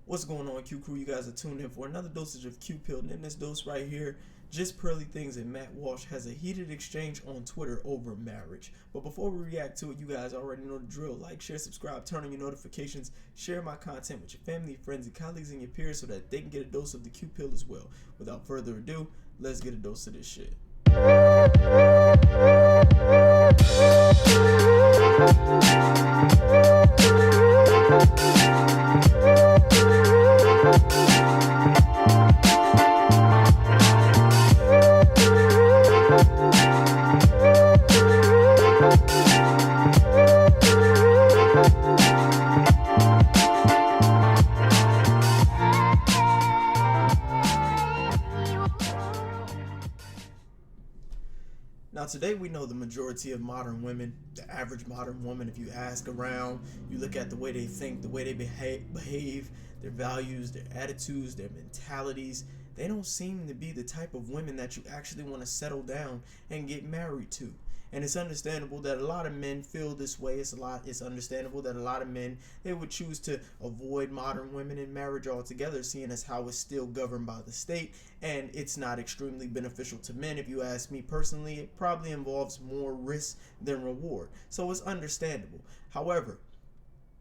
What's going on, Q Crew? You guys are tuned in for another dosage of Q Pill. And in this dose right here, just pearly things, and MattWalsh has a heated exchange on Twitter over marriage. But before we react to it, you guys already know the drill. Like, share, subscribe, turn on your notifications, share my content with your family, friends, and colleagues and your peers so that they can get a dose of the Q Pill as well. Without further ado, let's get a dose of this shit. Now today we know the majority of modern women, the average modern woman, if you ask around, you look at the way they think, the way they behave, their values, their attitudes, their mentalities, they don't seem to be the type of women that you actually want to settle down and get married to. And it's understandable that a lot of men feel this way. It's understandable that a lot of men, they would choose to avoid modern women in marriage altogether, seeing as how it's still governed by the state and it's not extremely beneficial to men. If you ask me personally, it probably involves more risk than reward. So it's understandable. However,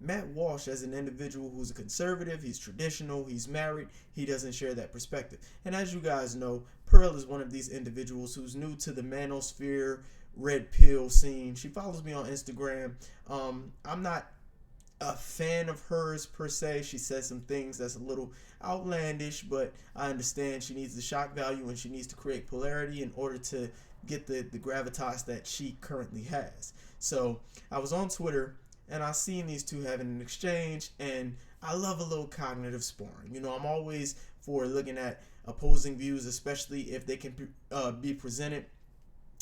MattWalsh, as an individual who's a conservative, he's traditional, he's married, he doesn't share that perspective. And as you guys know, Pearl is one of these individuals who's new to the manosphere, red pill scene. She follows me on Instagram. I'm not a fan of hers per se. She says some things that's a little outlandish, but I understand she needs the shock value and she needs to create polarity in order to get the gravitas that she currently has. So I was on Twitter and I seen these two having an exchange, and I love a little cognitive sparring. You know, I'm always for looking at opposing views, especially if they can be presented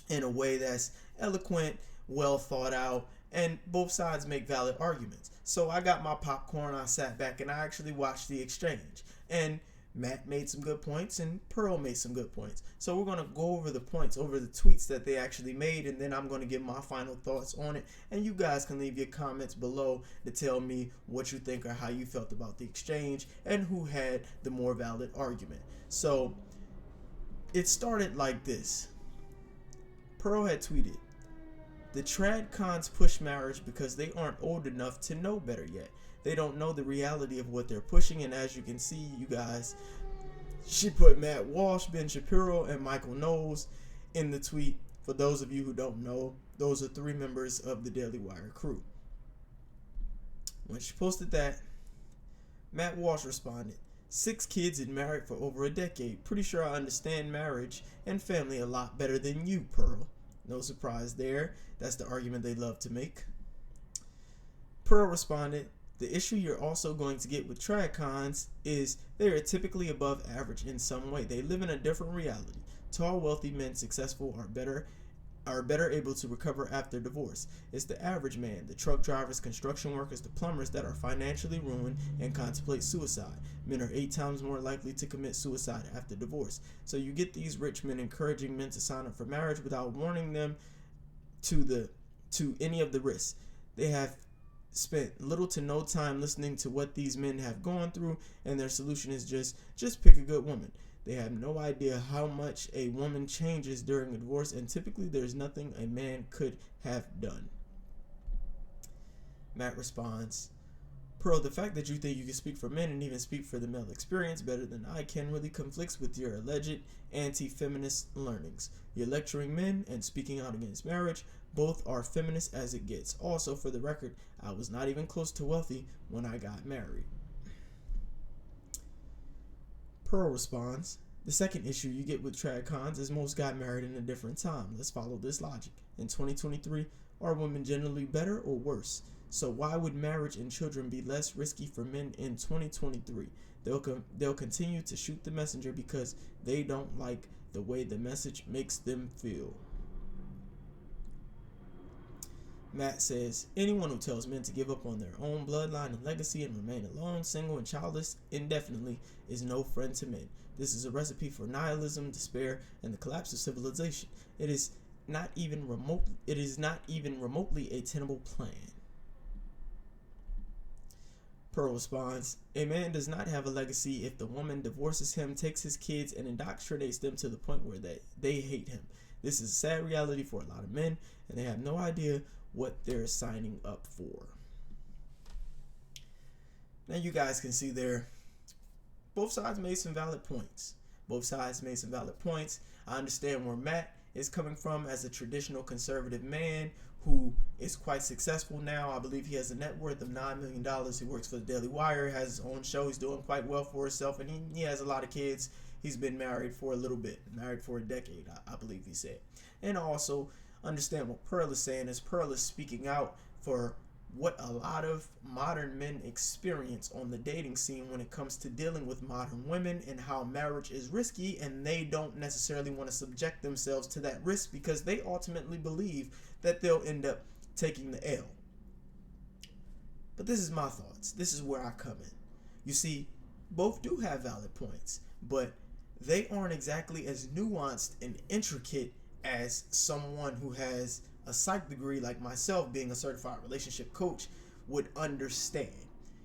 in a way that's eloquent, well thought out, and both sides make valid arguments. So I got my popcorn, I sat back, and I actually watched the exchange. And Matt made some good points, and Pearl made some good points. So we're going to go over the points, over the tweets that they actually made, and then I'm going to give my final thoughts on it. And you guys can leave your comments below to tell me what you think or how you felt about the exchange and who had the more valid argument. So it started like this. Pearl had tweeted, "The TradCons push marriage because they aren't old enough to know better yet. They don't know the reality of what they're pushing." And as you can see, you guys, she put MattWalsh, Ben Shapiro, and Michael Knowles in the tweet. For those of you who don't know, those are 3 members of the Daily Wire crew. When she posted that, MattWalsh responded, "6 kids and married for over a decade. Pretty sure I understand marriage and family a lot better than you, Pearl." No surprise there. That's the argument they love to make. Pearl responded, "The issue you're also going to get with TradCons is they are typically above average in some way. They live in a different reality. Tall, wealthy men, successful, are better able to recover after divorce. It's the average man, the truck drivers, construction workers, the plumbers that are financially ruined and contemplate suicide. Men are 8 times more likely to commit suicide after divorce. So you get these rich men encouraging men to sign up for marriage without warning them to any of the risks. They have spent little to no time listening to what these men have gone through, and their solution is just pick a good woman. They have no idea how much a woman changes during a divorce, and typically there's nothing a man could have done." Matt responds, "Pearl, the fact that you think you can speak for men and even speak for the male experience better than I can really conflicts with your alleged anti-feminist learnings. You're lecturing men and speaking out against marriage. Both are feminist as it gets. Also, for the record, I was not even close to wealthy when I got married." Pearl responds, "The second issue you get with TradCons is most got married in a different time. Let's follow this logic. In 2023, are women generally better or worse? So why would marriage and children be less risky for men in 2023? They'll continue to shoot the messenger because they don't like the way the message makes them feel." Matt says, "Anyone who tells men to give up on their own bloodline and legacy and remain alone, single, and childless indefinitely is no friend to men. This is a recipe for nihilism, despair, and the collapse of civilization. It is not even remotely a tenable plan." Pearl responds, a man does not have a legacy if the woman divorces him, takes his kids, and indoctrinates them to the point where they hate him. This is a sad reality for a lot of men, and they have no idea what they're signing up for. Now you guys can see there, both sides made some valid points. I understand where Matt is coming from as a traditional conservative man who is quite successful now. I believe he has a net worth of $9 million. He works for the Daily Wire, has his own show. He's doing quite well for himself, and he has a lot of kids. He's been married for a little bit, married for a decade, I believe he said. And I also understand what Pearl is saying, is Pearl is speaking out for what a lot of modern men experience on the dating scene when it comes to dealing with modern women, and how marriage is risky, and they don't necessarily want to subject themselves to that risk because they ultimately believe that they'll end up taking the L. But this is my thoughts. This is where I come in. You see, both do have valid points, but they aren't exactly as nuanced and intricate as someone who has a psych degree like myself, being a certified relationship coach, would understand.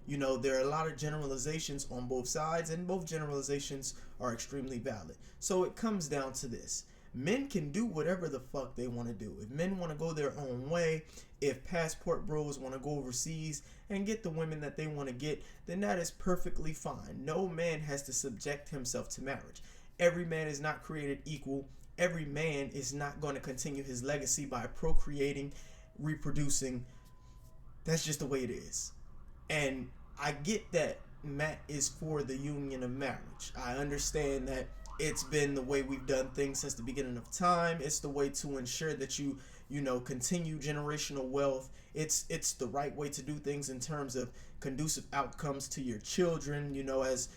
You know, there are a lot of generalizations on both sides, and both generalizations are extremely valid. So it comes down to this. Men can do whatever the fuck they want to do. If men want to go their own way, if passport bros want to go overseas and get the women that they want to get, then that is perfectly fine. No man has to subject himself to marriage. Every man is not created equal. Every man is not going to continue his legacy by procreating, reproducing. That's just the way it is. And I get that Matt is for the union of marriage. I understand that it's been the way we've done things since the beginning of time. It's the way to ensure that you continue generational wealth. It's the right way to do things in terms of conducive outcomes to your children. You know, as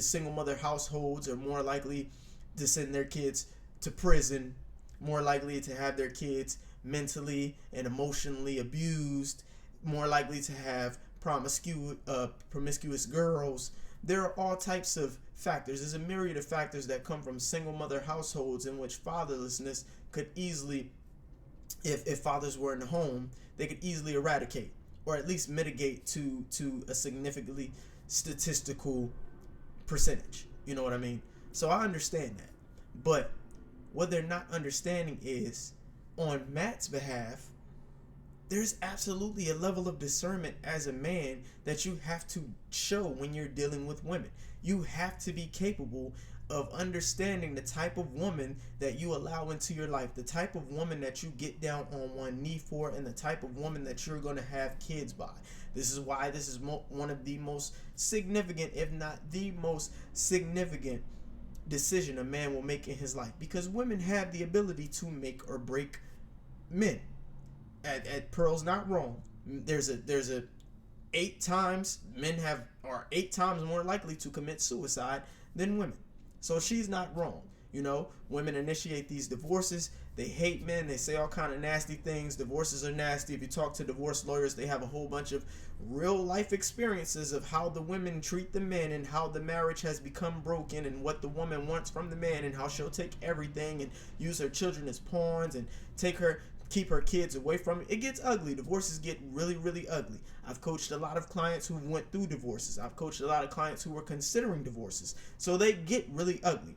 single mother households are more likely to send their kids to prison, more likely to have their kids mentally and emotionally abused, more likely to have promiscuous girls. There are all types of factors. There's a myriad of factors that come from single mother households in which fatherlessness could easily, if fathers were in the home, they could easily eradicate or at least mitigate to a significantly statistical percentage. You know what I mean? So I understand that. But what they're not understanding is, on Matt's behalf, there's absolutely a level of discernment as a man that you have to show when you're dealing with women. You have to be capable of understanding the type of woman that you allow into your life, the type of woman that you get down on one knee for, and the type of woman that you're going to have kids by. This is why this is one of the most significant, if not the most significant, decision a man will make in his life, because women have the ability to make or break men. At Pearl's not wrong. There's a 8 times men are 8 times more likely to commit suicide than women. So she's not wrong. You know, women initiate these divorces. They hate men. They say all kind of nasty things. Divorces are nasty. If you talk to divorce lawyers, they have a whole bunch of real life experiences of how the women treat the men and how the marriage has become broken and what the woman wants from the man and how she'll take everything and use her children as pawns and keep her kids away from it. It gets ugly. Divorces get really, really ugly. I've coached a lot of clients who went through divorces. I've coached a lot of clients who were considering divorces. So they get really ugly.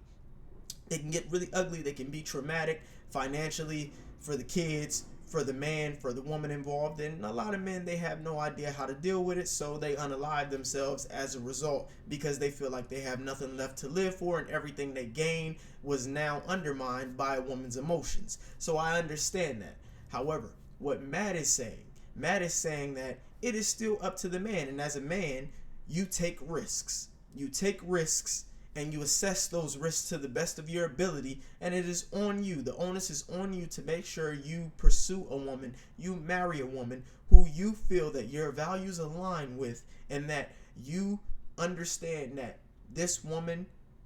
They can get really ugly. They can be traumatic financially for the kids, for the man, for the woman involved. And a lot of men, they have no idea how to deal with it, so they unalive themselves as a result because they feel like they have nothing left to live for, and everything they gained was now undermined by a woman's emotions. So I understand that. However, what Matt is saying that it is still up to the man, and as a man, you take risks. You take risks and you assess those risks to the best of your ability, and it is on you. The onus is on you to make sure you pursue a woman, you marry a woman who you feel that your values align with, and that you understand that this woman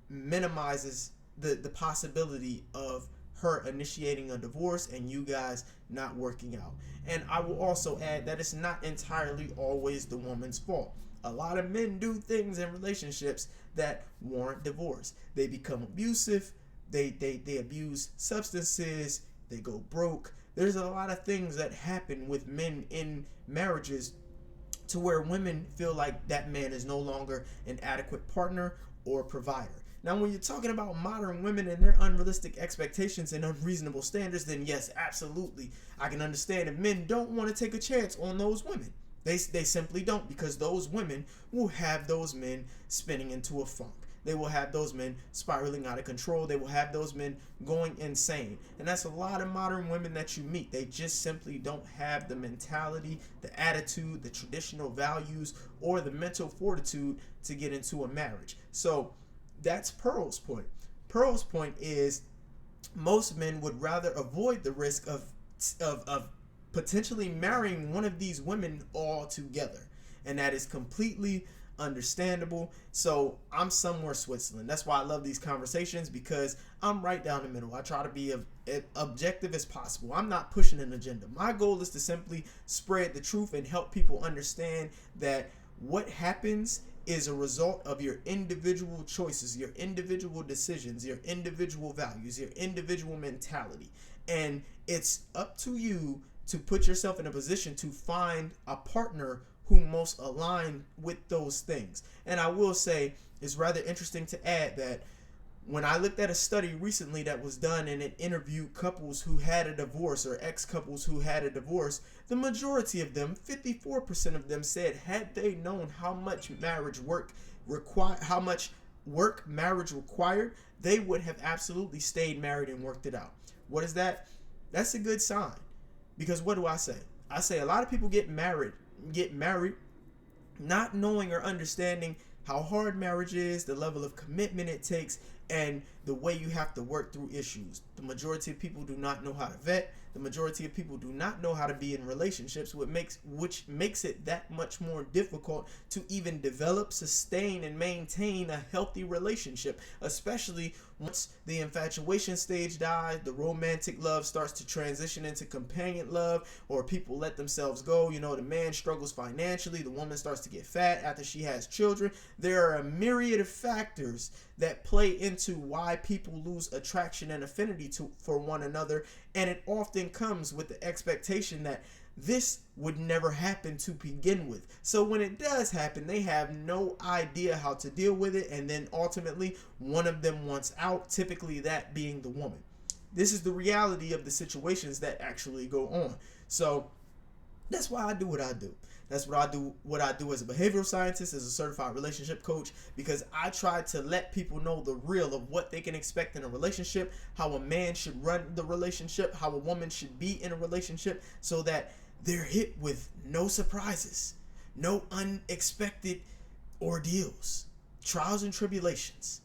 minimizes the possibility of her initiating a divorce and you guys not working out. And I will also add that it's not entirely always the woman's fault. A lot of men do things in relationships that warrant divorce. They become abusive, they abuse substances, they go broke. There's a lot of things that happen with men in marriages to where women feel like that man is no longer an adequate partner or provider. Now, when you're talking about modern women and their unrealistic expectations and unreasonable standards, then yes, absolutely, I can understand if men don't want to take a chance on those women. They simply don't, because those women will have those men spinning into a funk. They will have those men spiraling out of control. They will have those men going insane. And that's a lot of modern women that you meet. They just simply don't have the mentality, the attitude, the traditional values, or the mental fortitude to get into a marriage. So that's Pearl's point. Pearl's point is most men would rather avoid the risk of potentially marrying one of these women altogether. And that is completely understandable. So I'm somewhere Switzerland. That's why I love these conversations, because I'm right down the middle. I try to be as objective as possible. I'm not pushing an agenda. My goal is to simply spread the truth and help people understand that what happens is a result of your individual choices, your individual decisions, your individual values, your individual mentality. And it's up to you to put yourself in a position to find a partner who most align with those things. And I will say, it's rather interesting to add that when I looked at a study recently that was done and it interviewed couples who had a divorce, or ex-couples who had a divorce, the majority of them, 54% of them, said had they known how much work marriage required, they would have absolutely stayed married and worked it out. What is that? That's a good sign. Because what do I say? I say a lot of people get married not knowing or understanding how hard marriage is, the level of commitment it takes, and the way you have to work through issues. The majority of people do not know how to vet. The majority of people do not know how to be in relationships, which makes it that much more difficult to even develop, sustain, and maintain a healthy relationship, especially once the infatuation stage dies, the romantic love starts to transition into companion love, or people let themselves go. You know, the man struggles financially, the woman starts to get fat after she has children. There are a myriad of factors that play into why people lose attraction and affinity for one another, and it often comes with the expectation that this would never happen to begin with. So when it does happen, they have no idea how to deal with it, and then ultimately one of them wants out, typically that being the woman. This is the reality of the situations that actually go on. So that's why I do what I do. That's what I do as a behavioral scientist, as a certified relationship coach, because I try to let people know the real of what they can expect in a relationship, how a man should run the relationship, how a woman should be in a relationship, so that they're hit with no surprises, no unexpected ordeals, trials and tribulations.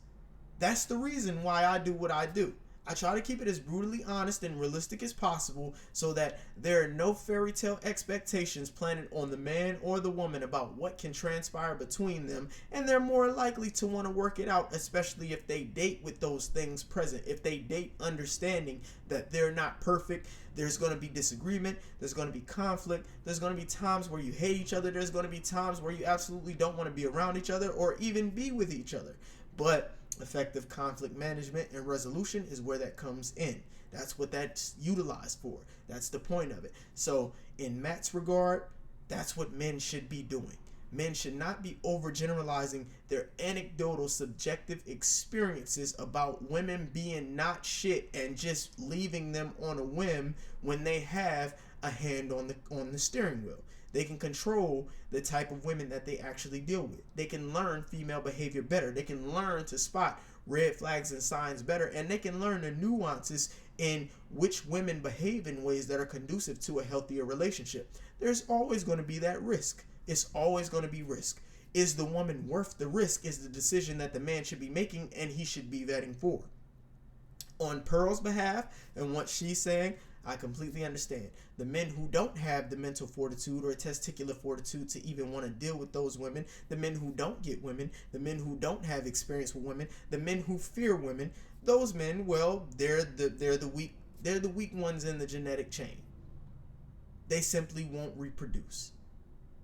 That's the reason why I do what I do. I try to keep it as brutally honest and realistic as possible, so that there are no fairy tale expectations planted on the man or the woman about what can transpire between them, and they're more likely to want to work it out, especially if they date with those things present. If they date understanding that they're not perfect, there's going to be disagreement, there's going to be conflict, there's going to be times where you hate each other, there's going to be times where you absolutely don't want to be around each other or even be with each other. But effective conflict management and resolution is where that comes in. That's what that's utilized for. That's the point of it. So in Matt's regard, that's what men should be doing. Men should not be overgeneralizing their anecdotal, subjective experiences about women being not shit and just leaving them on a whim when they have a hand on the steering wheel. They can control the type of women that they actually deal with. They can learn female behavior better. They can learn to spot red flags and signs better, and they can learn the nuances in which women behave in ways that are conducive to a healthier relationship. There's always going to be that risk. It's always going to be risk. Is the woman worth the risk is the decision that the man should be making, and he should be vetting for. On Pearl's behalf and what she's saying, I completely understand. The men who don't have the mental fortitude or testicular fortitude to even want to deal with those women, the men who don't get women, the men who don't have experience with women, the men who fear women, those men, well, they're the weak ones in the genetic chain. They simply won't reproduce.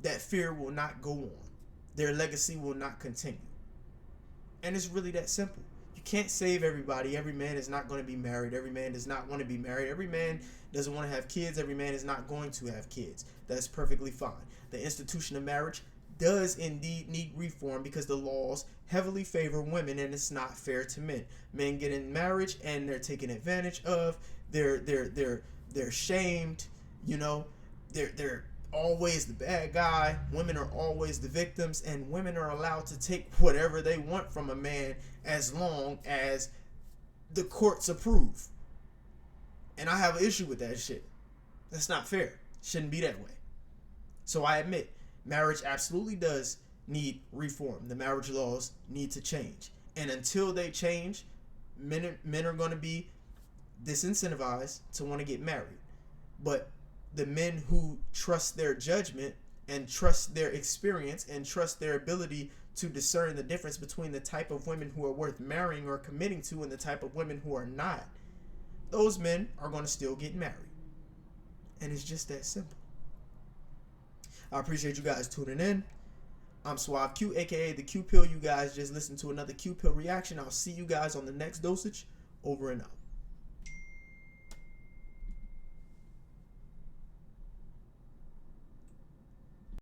That fear will not go on. Their legacy will not continue. And it's really that simple. Can't save everybody. Every man is not going to be married. Every man does not want to be married. Every man doesn't want to have kids. Every man is not going to have kids. That's perfectly fine. the institution of marriage does indeed need reform because the laws heavily favor women and it's not fair to men. Men get in marriage and they're taken advantage of. They're shamed. You know, they're always the bad guy. Women are always the victims, and women are allowed to take whatever they want from a man as long as the courts approve. And I have an issue with that shit. That's not fair. Shouldn't be that way. So I admit, marriage absolutely does need reform. The marriage laws need to change. And until they change, men are going to be disincentivized to want to get married. But the men who trust their judgment and trust their experience and trust their ability to discern the difference between the type of women who are worth marrying or committing to and the type of women who are not, those men are going to still get married. And it's just that simple. I appreciate you guys tuning in. I'm Suave Q, aka the Q Pill. You guys just listened to another Q Pill reaction. I'll see you guys on the next dosage. Over and out.